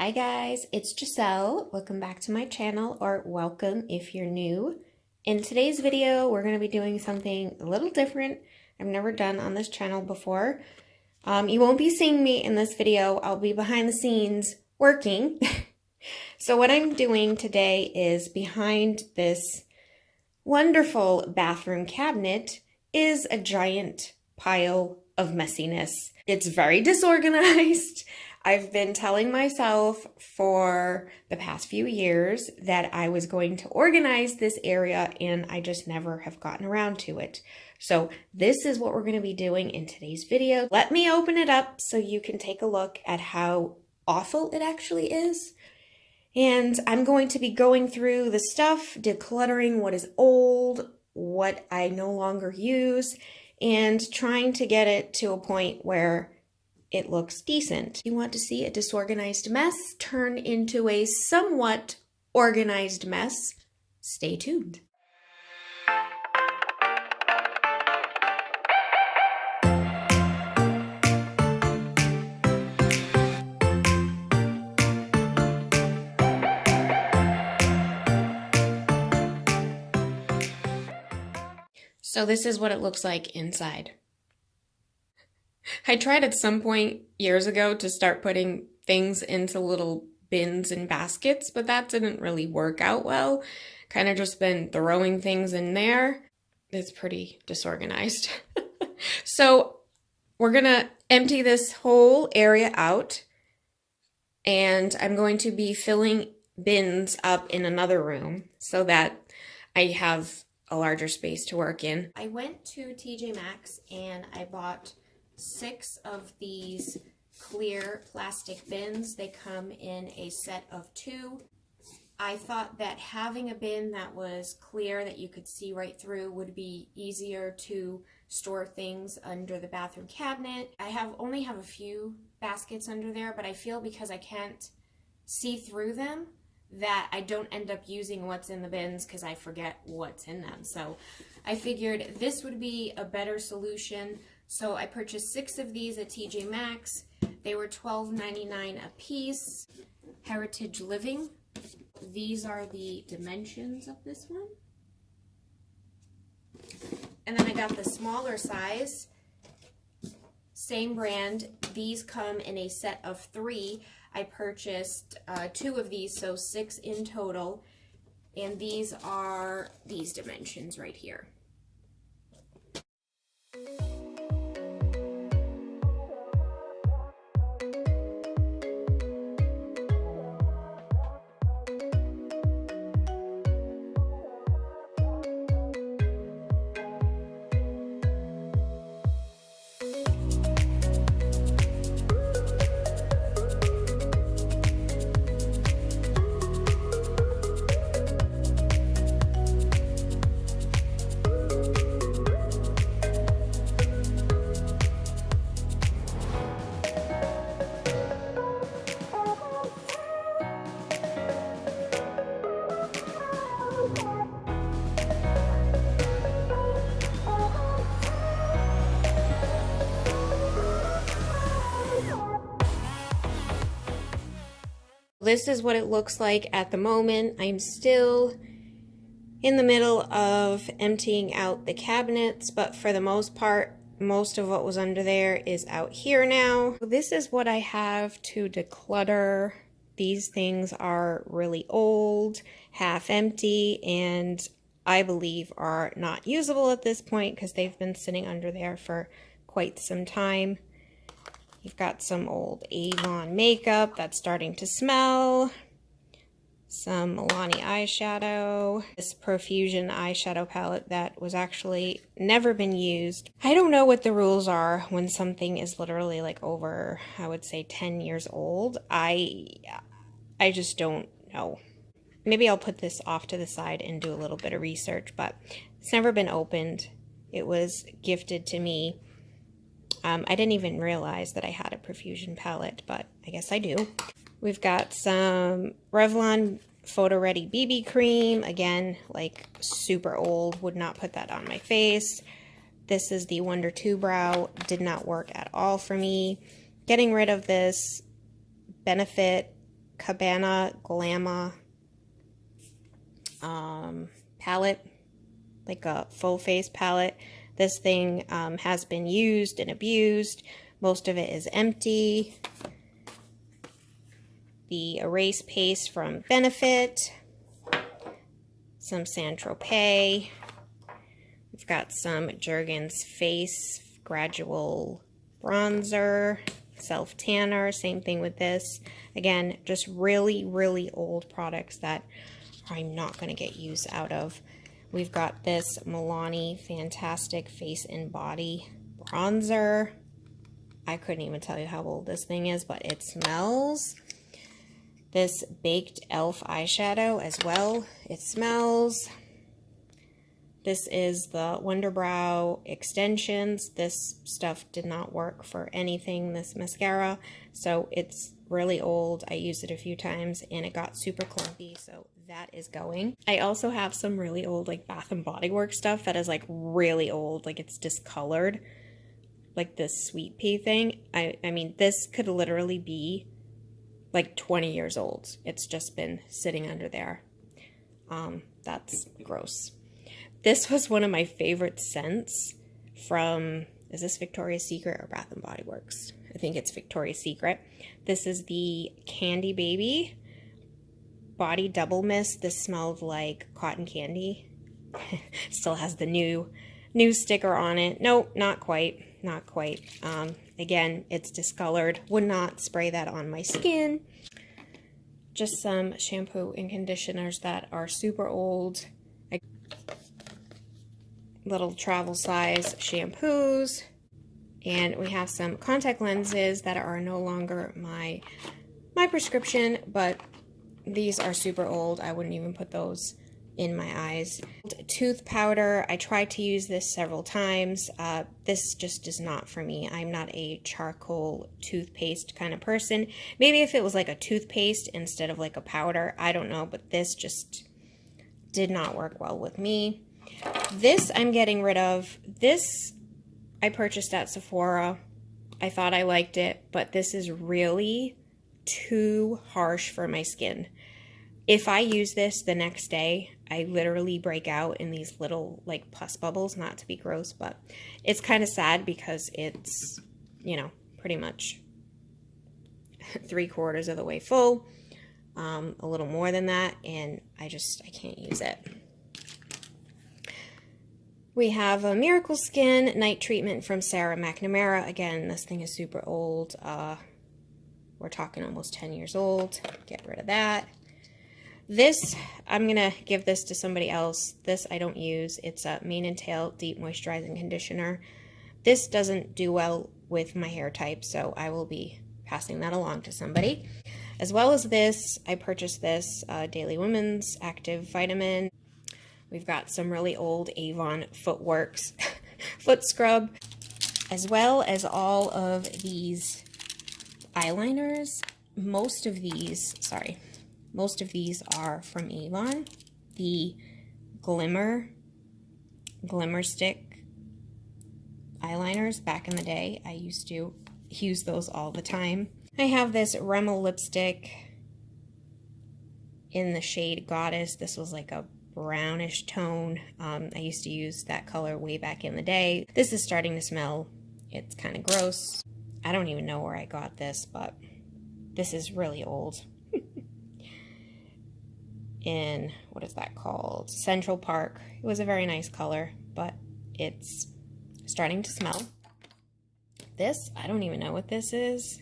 Hi guys, it's Giselle. Welcome back to my channel, or welcome if you're new. In today's video, we're going to be doing something a little different I've never done on this channel before. You won't be seeing me in this video. I'll be behind the scenes working. So what I'm doing today is behind this wonderful bathroom cabinet is a giant pile of messiness. It's very disorganized. I've been telling myself for the past few years that I was going to organize this area, and I just never have gotten around to it. So this is what we're going to be doing in today's video. Let me open it up so you can take a look at how awful it actually is. And I'm going to be going through the stuff, decluttering what is old, what I no longer use, and trying to get it to a point where it looks decent. You want to see a disorganized mess turn into a somewhat organized mess? Stay tuned. So this is what it looks like inside. I tried at some point years ago to start putting things into little bins and baskets, but that didn't really work out well. Kind of just been throwing things in there. It's pretty disorganized. So we're gonna empty this whole area out, and I'm going to be filling bins up in another room so that I have a larger space to work in. I went to TJ Maxx and I bought 6 of these clear plastic bins. They come in a set of 2. I thought that having a bin that was clear that you could see right through would be easier to store things under the bathroom cabinet. I only have a few baskets under there, but I feel because I can't see through them that I don't end up using what's in the bins because I forget what's in them. So I figured this would be a better solution. So I purchased 6 of these at TJ Maxx. They were $12.99 a piece. Heritage Living. These are the dimensions of this one. And then I got the smaller size. Same brand. These come in a set of 3. I purchased 2 of these, so 6 in total. And these are these dimensions right here. This is what it looks like at the moment. I'm still in the middle of emptying out the cabinets, but for the most part, most of what was under there is out here now. This is what I have to declutter. These things are really old, half empty, and I believe are not usable at this point because they've been sitting under there for quite some time. You've got some old Avon makeup that's starting to smell. Some Milani eyeshadow. This Profusion eyeshadow palette that was actually never been used. I don't know what the rules are when something is literally like over, I would say 10 years old. I just don't know. Maybe I'll put this off to the side and do a little bit of research, but it's never been opened. It was gifted to me. I didn't even realize that I had a Profusion palette, but I guess I do. We've got some Revlon Photo Ready BB cream. Again, like super old. Would not put that on my face. This is the Wonder 2 Brow. Did not work at all for me. Getting rid of this Benefit Cabana Glamour palette, like a full face palette. This thing has been used and abused. Most of it is empty. The erase paste from Benefit. Some Saint-Tropez. We've got some Jergens Face Gradual Bronzer, Self Tanner, same thing with this. Again, just really, really old products that I'm not going to get use out of. We've got this Milani Fantastic Face and Body Bronzer. I couldn't even tell you how old this thing is, but it smells. This Baked Elf eyeshadow as well. It smells. This is the Wonderbrow extensions. This stuff did not work for anything, this mascara. So it's really old. I used it a few times and it got super clumpy. So that is going. I also have some really old like Bath and Body Works stuff that is like really old. Like it's discolored. Like this Sweet Pea thing. I mean, this could literally be like 20 years old. It's just been sitting under there. That's gross. This was one of my favorite scents from, is this Victoria's Secret or Bath & Body Works? I think it's Victoria's Secret. This is the Candy Baby Body Double Mist. This smelled like cotton candy. Still has the new sticker on it. Nope, not quite. Not quite. Again, it's discolored. Would not spray that on my skin. Just some shampoo and conditioners that are super old. Little travel size shampoos, and we have some contact lenses that are no longer my prescription, but these are super old. I wouldn't even put those in my eyes. Tooth powder, I tried to use this several times. This just is not for me. I'm not a charcoal toothpaste kind of person. Maybe if it was like a toothpaste instead of like a powder, I don't know, but this just did not work well with me. This I'm getting rid of. This I purchased at Sephora. I thought I liked it, but this is really too harsh for my skin. If I use this the next day, I literally break out in these little like pus bubbles, not to be gross, but it's kind of sad because it's, you know, pretty much 3/4 of the way full, a little more than that, and I can't use it. We have a Miracle Skin Night Treatment from Sarah McNamara. Again, this thing is super old. We're talking almost 10 years old. Get rid of that. This, I'm going to give this to somebody else. This I don't use. It's a Mane and Tail Deep Moisturizing Conditioner. This doesn't do well with my hair type, so I will be passing that along to somebody. As well as this, I purchased this Daily Women's Active Vitamin. We've got some really old Avon Footworks foot scrub, as well as all of these eyeliners. Most of these are from Avon. The Glimmer Stick eyeliners back in the day. I used to use those all the time. I have this Rimmel lipstick in the shade Goddess. This was like a brownish tone. I used to use that color way back in the day. This is starting to smell. It's kind of gross. I don't even know where I got this, but this is really old. In, what is that called? Central Park. It was a very nice color, but it's starting to smell. This, I don't even know what this is.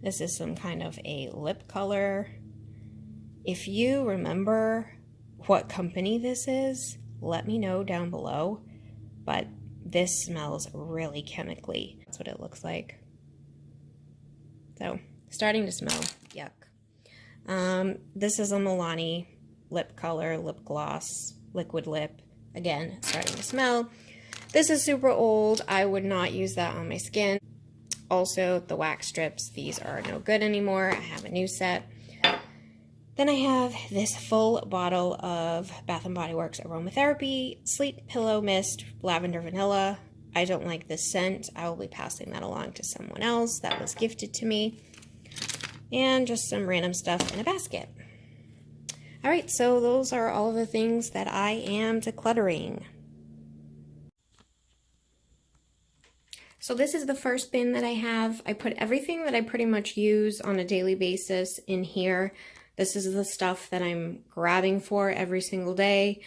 This is some kind of a lip color. If you remember what company this is, let me know down below, but this smells really chemically. That's what it looks like. So, starting to smell. Yuck. This is a Milani lip color, lip gloss, liquid lip. Again, starting to smell. This is super old. I would not use that on my skin. Also, the wax strips, these are no good anymore. I have a new set. Then I have this full bottle of Bath & Body Works Aromatherapy Sleep Pillow Mist Lavender Vanilla. I don't like this scent. I will be passing that along to someone else. That was gifted to me. and just some random stuff in a basket. All right, so those are all the things that I am decluttering. So this is the first bin that I have. I put everything that I pretty much use on a daily basis in here. This is the stuff that I'm grabbing for every single day.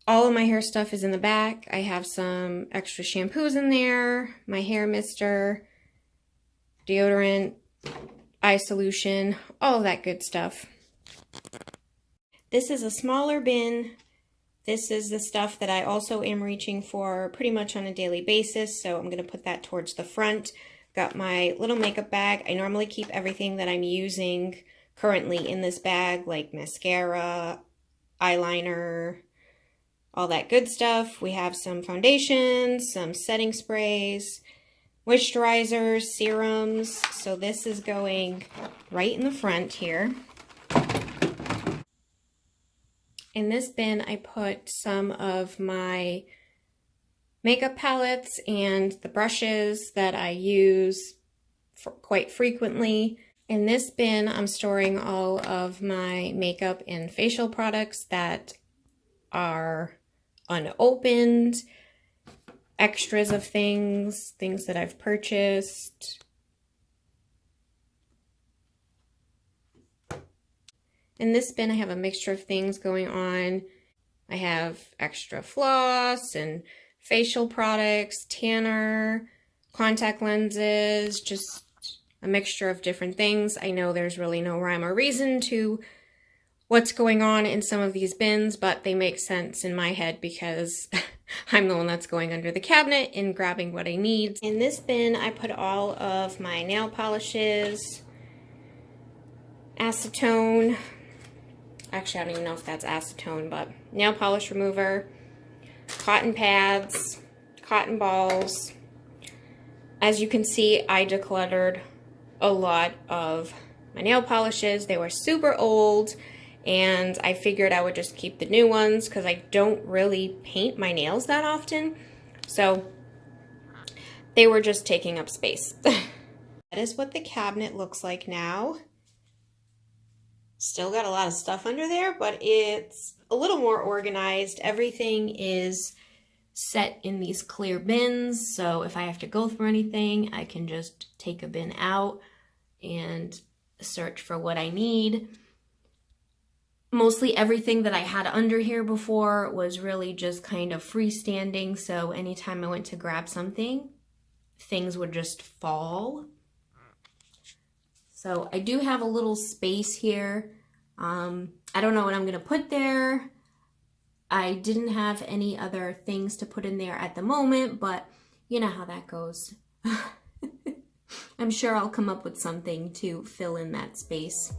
All of my hair stuff is in the back. I have some extra shampoos in there, my hair mister, deodorant, eye solution, all of that good stuff. This is a smaller bin. This is the stuff that I also am reaching for pretty much on a daily basis, so I'm going to put that towards the front. Got my little makeup bag. I normally keep everything that I'm using currently in this bag, like mascara, eyeliner, all that good stuff. We have some foundations, some setting sprays, moisturizers, serums. So this is going right in the front here. In this bin, I put some of my makeup palettes and the brushes that I use quite frequently. In this bin, I'm storing all of my makeup and facial products that are unopened, extras of things that I've purchased. In this bin, I have a mixture of things going on. I have extra floss and facial products, tanner, contact lenses, just a mixture of different things. I know there's really no rhyme or reason to what's going on in some of these bins, but they make sense in my head because I'm the one that's going under the cabinet and grabbing what I need. In this bin, I put all of my nail polishes, acetone, actually I don't even know if that's acetone, but nail polish remover, cotton pads, cotton balls. As you can see, I decluttered a lot of my nail polishes. They were super old, and I figured I would just keep the new ones because I don't really paint my nails that often. So they were just taking up space. That is what the cabinet looks like now. Still got a lot of stuff under there, but it's a little more organized. Everything is set in these clear bins, so if I have to go through anything, I can just take a bin out and search for what I need. Mostly everything that I had under here before was really just kind of freestanding, so anytime I went to grab something, things would just fall. So I do have a little space here. I don't know what I'm gonna put there. I didn't have any other things to put in there at the moment, but you know how that goes. I'm sure I'll come up with something to fill in that space.